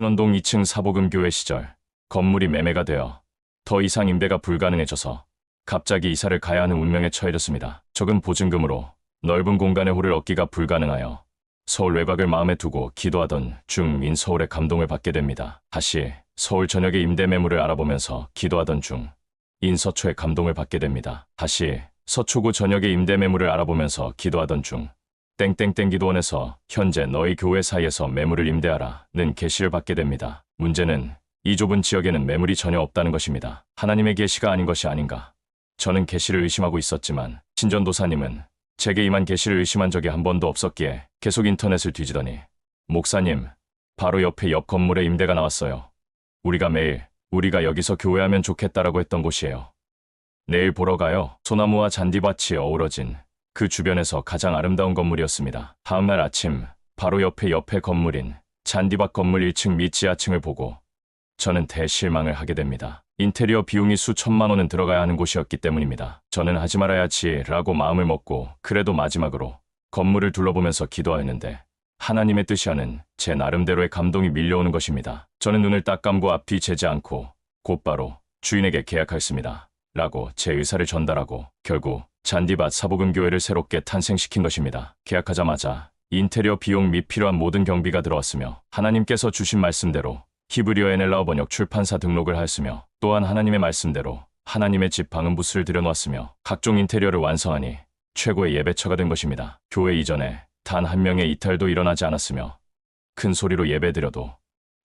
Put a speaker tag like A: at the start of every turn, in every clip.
A: 원동 2층 사복음교회 시절 건물이 매매가 되어 더 이상 임대가 불가능해져서 갑자기 이사를 가야 하는 운명에 처해졌습니다. 적은 보증금으로 넓은 공간의 홀을 얻기가 불가능하여 서울 외곽을 마음에 두고 기도하던 중 서울의 감동을 받게 됩니다. 다시 서울 전역의 임대 매물을 알아보면서 기도하던 중 서초의 감동을 받게 됩니다. 다시 서초구 전역의 임대 매물을 알아보면서 기도하던 중 땡땡땡 기도원에서 현재 너희 교회 사이에서 매물을 임대하라는 계시를 받게 됩니다. 문제는 이 좁은 지역에는 매물이 전혀 없다는 것입니다. 하나님의 계시가 아닌 것이 아닌가. 저는 계시를 의심하고 있었지만 신전도사님은 제게 임한 계시를 의심한 적이 한 번도 없었기에 계속 인터넷을 뒤지더니 목사님, 바로 옆에 옆 건물에 임대가 나왔어요. 우리가 여기서 교회하면 좋겠다라고 했던 곳이에요. 내일 보러 가요. 소나무와 잔디밭이 어우러진 그 주변에서 가장 아름다운 건물이었습니다. 다음날 아침 바로 옆에 건물인 잔디밭 건물 1층 및 지하층을 보고 저는 대실망을 하게 됩니다. 인테리어 비용이 수천만 원은 들어가야 하는 곳이었기 때문입니다. 저는 하지 말아야지라고 마음을 먹고 그래도 마지막으로 건물을 둘러보면서 기도하였는데 하나님의 뜻이 아닌 제 나름대로의 감동이 밀려오는 것입니다. 저는 눈을 딱 감고 앞뒤 재지 않고 곧바로 주인에게 계약하였습니다. 라고 제 의사를 전달하고 결국 잔디밭 사복음교회를 새롭게 탄생시킨 것입니다. 계약하자마자 인테리어 비용 및 필요한 모든 경비가 들어왔으며 하나님께서 주신 말씀대로 히브리어 NL라어 번역 출판사 등록을 하였으며 또한 하나님의 말씀대로 하나님의 집 방음부스를 들여놓았으며 각종 인테리어를 완성하니 최고의 예배처가 된 것입니다. 교회 이전에 단 한 명의 이탈도 일어나지 않았으며 큰 소리로 예배드려도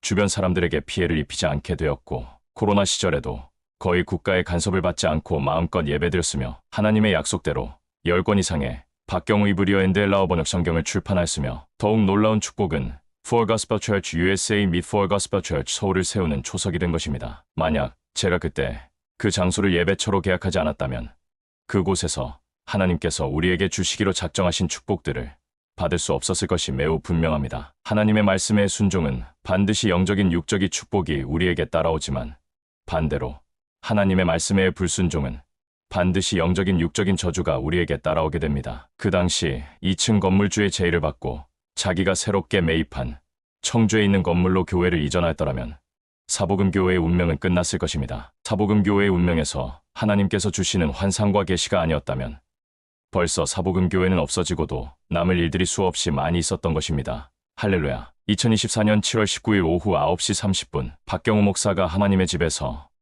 A: 주변 사람들에게 피해를 입히지 않게 되었고 코로나 시절에도 거의 국가의 간섭을 받지 않고 마음껏 예배드렸으며 하나님의 약속대로 10권 이상의 박경우 히브리어 NL라어 번역 성경을 출판하였으며 더욱 놀라운 축복은 For Gospel Church USA 및 For Gospel Church 서울을 세우는 초석이 된 것입니다. 만약 제가 그때 그 장소를 예배처로 계약하지 않았다면 그곳에서 하나님께서 우리에게 주시기로 작정하신 축복들을 받을 수 없었을 것이 매우 분명합니다. 하나님의 말씀의 순종은 반드시 영적인 육적인 축복이 우리에게 따라오지만 반대로 하나님의 말씀의 불순종은 반드시 영적인 육적인 저주가 우리에게 따라오게 됩니다. 그 당시 2층 건물주의 제의를 받고 자기가 새롭게 매입한 청주에 있는 건물로 교회를 이전하였더라면 사복음교회의 운명은 끝났을 것입니다. 사복음교회의 운명에서 하나님께서 주시는 환상과 계시가 아니었다면 벌써 사복음교회는 없어지고도 남을 일들이 수없이 많이 있었던 것입니다. 할렐루야. 2024년 7월 19일 오후 9시 30분 박경우 목사가 하나님의 집에서